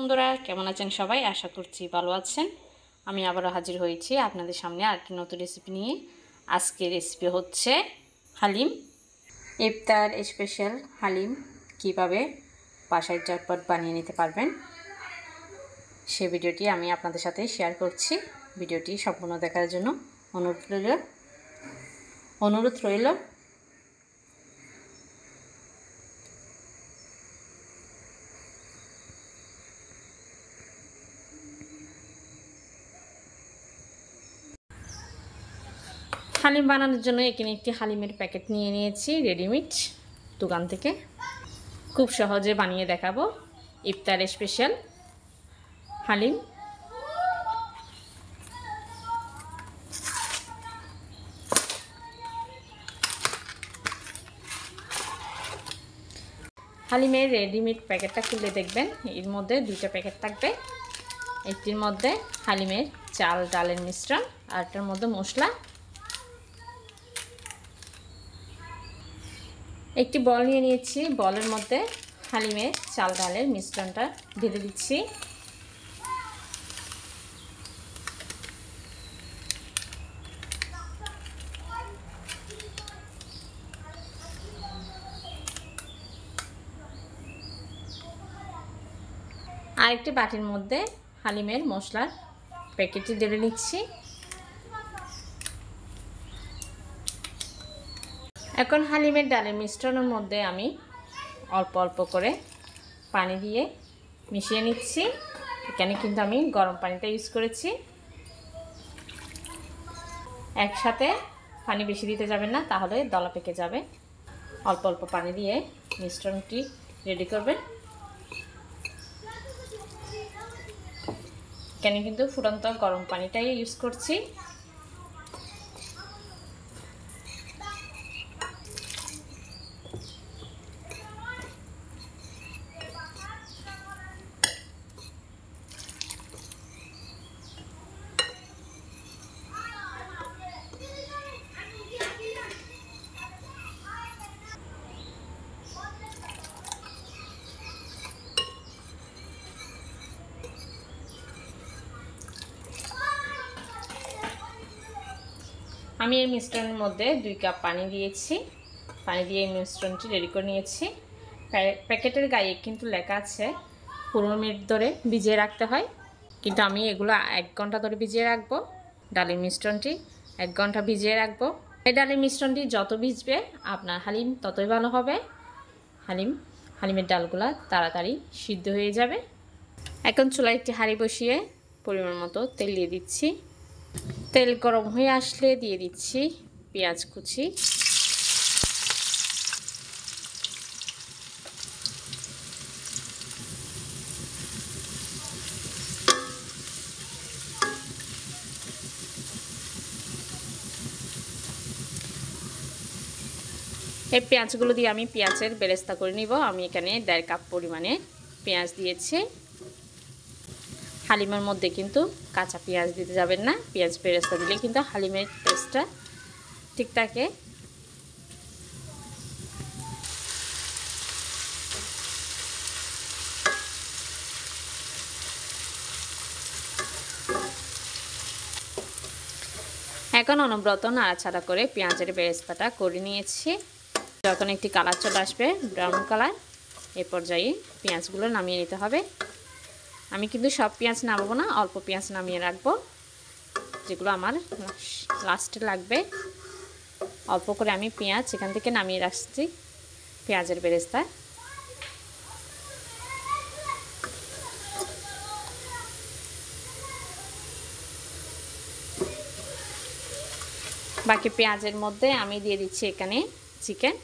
বন্ধুরা, কেমন আছেন সবাই? আশা করছি ভালো আছেন। আমি আবারও হাজির হয়েছি আপনাদের সামনে আরেকটি নতুন রেসিপি নিয়ে। আজকের রেসিপি হচ্ছে হালিম। ইফতার স্পেশাল হালিম কিভাবে বাসায় ঝটপট বানিয়ে নিতে পারবেন সে ভিডিওটি আমি আপনাদের সাথে শেয়ার করছি। ভিডিওটি সম্পূর্ণ দেখার জন্য অনুরোধ রইল। হালিম বানানোর জন্য এখানে একটি হালিমের প্যাকেট নিয়ে নিয়েছি রেডিমেড দোকান থেকে। খুব সহজে বানিয়ে দেখাবো ইফতার স্পেশাল হালিম। হালিমের রেডিমেড প্যাকেটটা খুলে দেখবেন এর মধ্যে দুইটা প্যাকেট থাকবে। একটির মধ্যে হালিমের চাল ডালের মিশ্রণ আর একটার মধ্যে মশলা। একটি বল নিয়ে নিয়েছি, বলের মধ্যে হালিমের চাল ডালের মিশ্রণটা ঢেলে দিচ্ছি। আরেকটি বাটির মধ্যে হালিমের মশলার প্যাকেটটি ঢেলে নিচ্ছি। এখন হালিমের ডালের মিশ্রণের মধ্যে আমি অল্প অল্প করে পানি দিয়ে মিশিয়ে নিচ্ছি। এখানে কিন্তু আমি গরম পানিটা ইউজ করেছি। একসাথে পানি বেশি দিতে যাবেন না, তাহলে দলা পেকে যাবে। অল্প অল্প পানি দিয়ে মিশ্রণটি রেডি করবেন। এখানে কিন্তু ফুটন্ত গরম পানিটাই ইউজ করছি। আমি এই মিশ্রণের মধ্যে 2 কাপ পানি দিয়েছি। পানি দিয়ে এই মিশ্রণটি রেডি করে নিয়েছি। প্যাকেটের গায়ে কিন্তু লেখা আছে 15 মিনিট ধরে ভিজিয়ে রাখতে হয়, কিন্তু আমি এগুলো 1 ঘন্টা ধরে ভিজিয়ে রাখবো। ডালের মিশ্রণটি 1 ঘন্টা ভিজিয়ে রাখবো। এই ডালের মিশ্রণটি যত ভিজবে আপনার হালিম ততই ভালো হবে। হালিমের ডালগুলা তাড়াতাড়ি সিদ্ধ হয়ে যাবে। এখন চুলায় একটি হাঁড়ি বসিয়ে পরিমাণ মতো তেল দিয়ে দিচ্ছি। তেল গরম হয়ে আসলে দিয়ে দিচ্ছি পেঁয়াজ কুচি। এই পেঁয়াজগুলো দিয়ে আমি পেঁয়াজের বেরেস্তা করে নিব। আমি এখানে 1.5 কাপ পরিমাণে পেঁয়াজ দিয়েছি। হালিমের মধ্যে কিন্তু কাঁচা পেঁয়াজ দিতে যাবেন না, পেঁয়াজ বেরেস্তা দিলে কিন্তু হালিমের টেস্টটা ঠিক থাকে। এখন অনবরত নাড়াচাড়া করে পেঁয়াজের বেরেস্তাটা করে নিয়েছি। যখন একটি কালার চলে আসবে ব্রাউন কালার, এই পর্যায়ে পেঁয়াজগুলো নামিয়ে নিতে হবে। আমি কিন্তু সব পেঁয়াজ নামাবো না, অল্প পেঁয়াজ নামিয়ে রাখবো, যেগুলো আমার লাস্টে লাগবে। অল্প করে আমি পেঁয়াজ এখান থেকে নামিয়ে রাখছি পেঁয়াজের বেরেস্তা। বাকি পেঁয়াজের মধ্যে আমি দিয়ে দিচ্ছি এখানে চিকেন।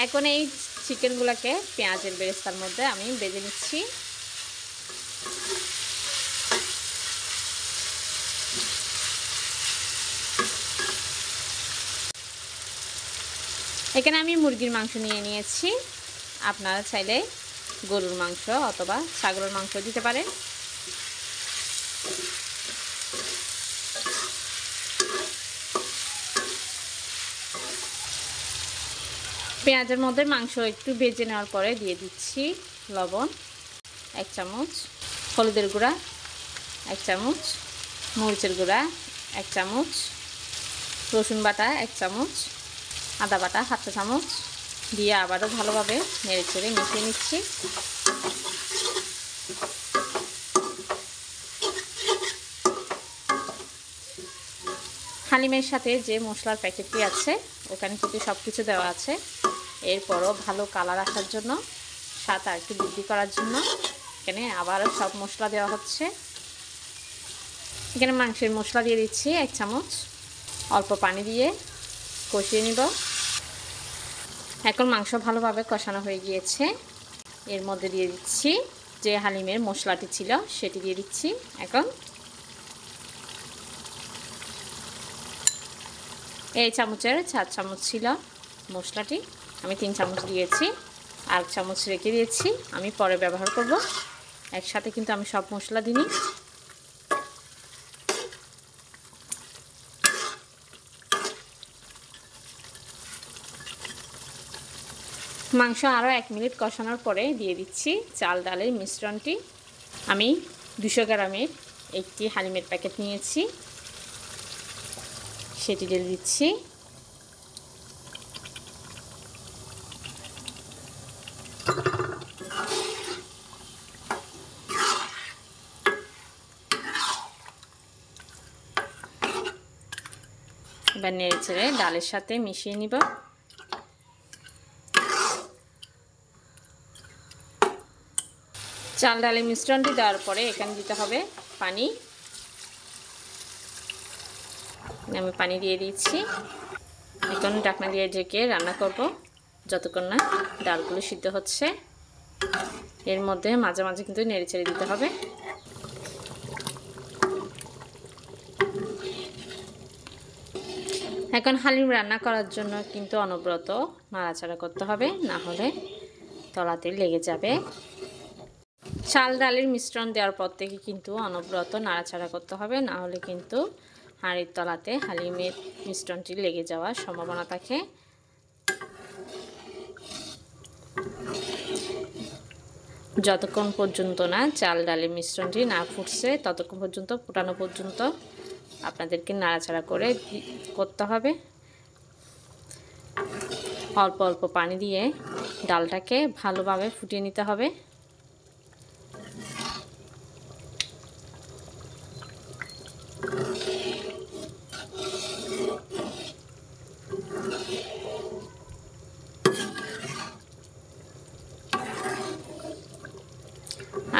এখন এই চিকেনগুলোকে পেঁয়াজের বেরেস্তার মধ্যে আমি ভেজে নিচ্ছি। এখানে আমি মুরগির মাংস নিয়ে নিয়েছি। আপনারা চাইলে গরুর মাংস অথবা ছাগলের মাংস দিতে পারেন। পেঁয়াজের মধ্যে মাংস একটু ভেজে নেওয়ার পরে দিয়ে দিচ্ছি লবণ 1 চামচ, হলুদের গুঁড়া 1 চামচ, মরিচের গুঁড়া 1 চামচ, রসুন বাটা 1 চামচ, আদা বাটা 1/2 চামচ দিয়ে আবারও ভালোভাবে নেড়েচেড়ে মিশিয়ে নিচ্ছি। হালিমের সাথে যে মশলার প্যাকেটটি আছে ওখানে কিন্তু সব কিছু দেওয়া আছে। এরপরও ভালো কালার আসার জন্য, স্বাদ আর একটু বৃদ্ধি করার জন্য এখানে আবারও সব মশলা দেওয়া হচ্ছে। এখানে মাংসের মশলা দিয়ে দিচ্ছি 1 চামচ, অল্প পানি দিয়ে কষিয়ে নিব। এখন মাংস ভালোভাবে কষানো হয়ে গিয়েছে। এর মধ্যে দিয়ে দিচ্ছি যে হালিমের মশলাটি ছিল সেটি দিয়ে দিচ্ছি। এখন এই চামচের 4 চামচ ছিল মশলাটি, আমি 3 চামচ দিয়েছি, আর 1 চামচ রেখে দিয়েছি, আমি পরে ব্যবহার করব। একসাথে কিন্তু আমি সব মশলা দিইনি। মাংস আরও 1 মিনিট কষানোর পরে দিয়ে দিচ্ছি চাল ডালের মিশ্রণটি। আমি 200 গ্রামের একটি হালিমের প্যাকেট নিয়েছি, সেটি দিয়ে দিচ্ছি। এবার নেড়েচেড়ে ডালের সাথে মিশিয়ে নিব। চাল ডালের মিশ্রণটি দেওয়ার পরে এখানে দিতে হবে পানি। আমি পানি দিয়ে দিচ্ছি। এখন ঢাকনা দিয়ে ঢেকে রান্না করব যতক্ষণ না ডালগুলো সিদ্ধ হচ্ছে। এর মধ্যে মাঝে মাঝে কিন্তু নেড়েচেড়ে দিতে হবে। এখন হালিম রান্না করার জন্য কিন্তু অনবরত নাড়াচাড়া করতে হবে, না হলে তলাতে লেগে যাবে। চাল ডালের মিশ্রণ দেওয়ার পর থেকে কিন্তু অনবরত নাড়াচাড়া করতে হবে, না হলে কিন্তু হাঁড়ির তলাতে হালিমের মিশ্রণটি লেগে যাওয়ার সম্ভাবনা থাকে। যতক্ষণ পর্যন্ত না চাল ডালের মিশ্রণটি না ফুটছে ততক্ষণ পর্যন্ত, ফুটানো পর্যন্ত আপনাদেরকে নাড়াচাড়া করে করতে হবে। অল্প অল্প পানি দিয়ে ডালটাকে ভালোভাবে ফুটিয়ে নিতে হবে।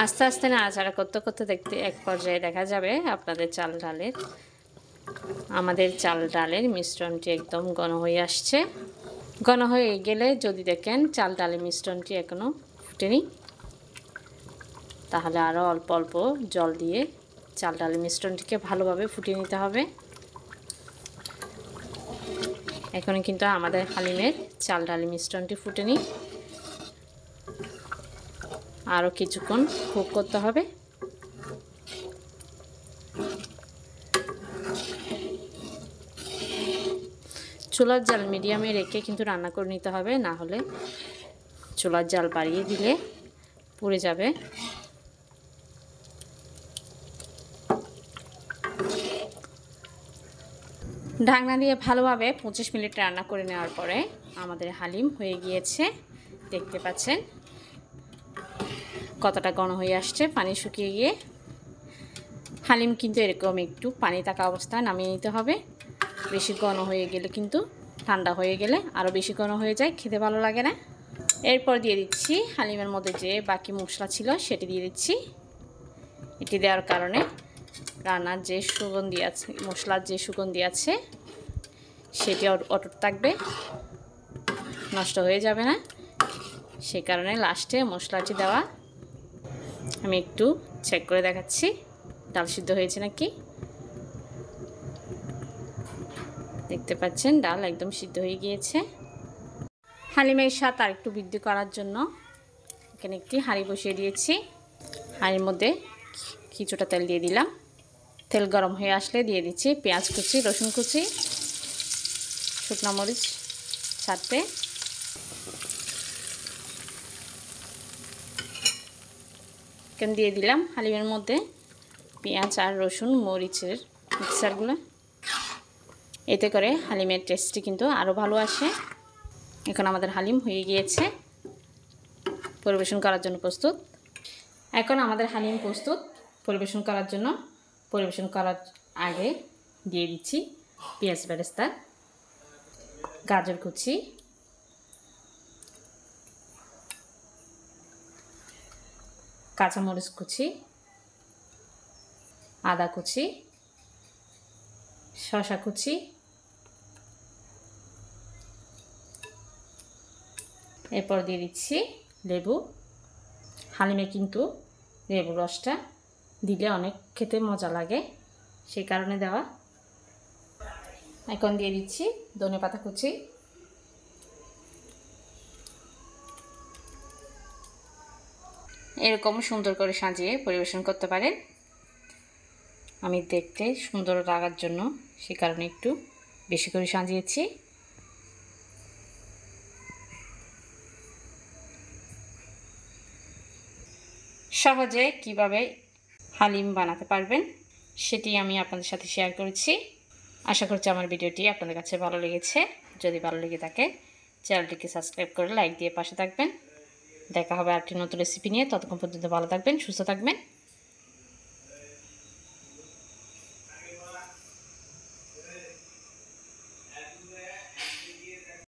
আস্তে আস্তে নাড়াচাড়া করতে করতে দেখতে এক পর্যায়ে দেখা যাবে আমাদের চাল ডালের মিশ্রণটি একদম ঘন হয়ে আসছে। ঘন হয়ে গেলে যদি দেখেন চাল ডালের মিশ্রণটি এখনও ফুটেনি, তাহলে আরও অল্প অল্প জল দিয়ে চাল ডালের মিশ্রণটিকে ভালোভাবে ফুটিয়ে নিতে হবে। এখন কিন্তু আমাদের হালিমের চাল ডালের মিশ্রণটি ফুটেনি, আরও কিছুক্ষণ কুক করতে হবে। চুলার জাল মিডিয়ামে রেখে কিন্তু রান্না করে নিতে হবে, না হলে চুলার জাল বাড়িয়ে দিলে পুড়ে যাবে। ঢাকনা দিয়ে ভালোভাবে 25 মিনিট রান্না করে নেওয়ার পরে আমাদের হালিম হয়ে গিয়েছে। দেখতে পাচ্ছেন কতটা ঘন হয়ে আসছে পানি শুকিয়ে গিয়ে। হালিম কিন্তু এরকম একটু পানি থাকা অবস্থায় নামিয়ে নিতে হবে। বেশি ঘন হয়ে গেলে কিন্তু ঠান্ডা হয়ে গেলে আরও বেশি ঘন হয়ে যায়, খেতে ভালো লাগে না। এরপর দিয়ে দিচ্ছি হালিমের মধ্যে যে বাকি মশলা ছিল সেটি দিয়ে দিচ্ছি। এটি দেওয়ার কারণে রান্নার যে সুগন্ধি আছে, মশলার যে সুগন্ধি আছে সেটি অটুট থাকবে, নষ্ট হয়ে যাবে না। সে কারণে লাস্টে মশলাটি দেওয়া। আমি একটু চেক করে দেখাচ্ছি ডাল সিদ্ধ হয়েছে নাকি। দেখতে পাচ্ছেন ডাল একদম সিদ্ধ হয়ে গিয়েছে। হালিমের স্বাদ আর একটু বৃদ্ধি করার জন্য এখানে একটি হাঁড়ি বসিয়ে দিয়েছি। হাঁড়ির মধ্যে কিছুটা তেল দিয়ে দিলাম। তেল গরম হয়ে আসলে দিয়ে দিচ্ছি পেঁয়াজ কুচি, রসুন কুচি, শুকনো মরিচ 4টে, এখানে দিয়ে দিলাম হালিমের মধ্যে পেঁয়াজ আর রসুন মরিচের মিক্সারগুলো। এতে করে হালিমের টেস্টটি কিন্তু আরও ভালো আসে। এখন আমাদের হালিম হয়ে গিয়েছে, পরিবেশন করার জন্য প্রস্তুত। এখন আমাদের হালিম প্রস্তুত পরিবেশন করার জন্য। পরিবেশন করার আগে দিয়ে দিচ্ছি পেঁয়াজ বেরেস্তা, গাজর কুচি, কাঁচামরিচ কুচি, আদা কুচি, শসা কুচি, এরপর দিয়ে দিচ্ছি লেবু। হালিমে কিন্তু লেবুর রসটা দিলে অনেক খেতে মজা লাগে, সেই কারণে দেওয়া। এখন দিয়ে দিচ্ছি ধনেপাতা কুচি। এরকম সুন্দর করে সাজিয়ে পরিবেশন করতে পারেন। আমি দেখতে সুন্দর লাগার জন্য সেই কারণে একটু বেশি করে সাজিয়েছি। সহজে কিভাবে হালিম বানাতে পারবেন সেটি আমি আপনাদের সাথে শেয়ার করেছি। আশা করছি আমার ভিডিওটি আপনাদের কাছে ভালো লেগেছে। যদি ভালো লেগে থাকে চ্যানেলটিকে সাবস্ক্রাইব করে লাইক দিয়ে পাশে থাকবেন। দেখা হবে আরেকটি নতুন রেসিপি নিয়ে। ততক্ষণ পর্যন্ত ভালো থাকবেন, সুস্থ থাকবেন।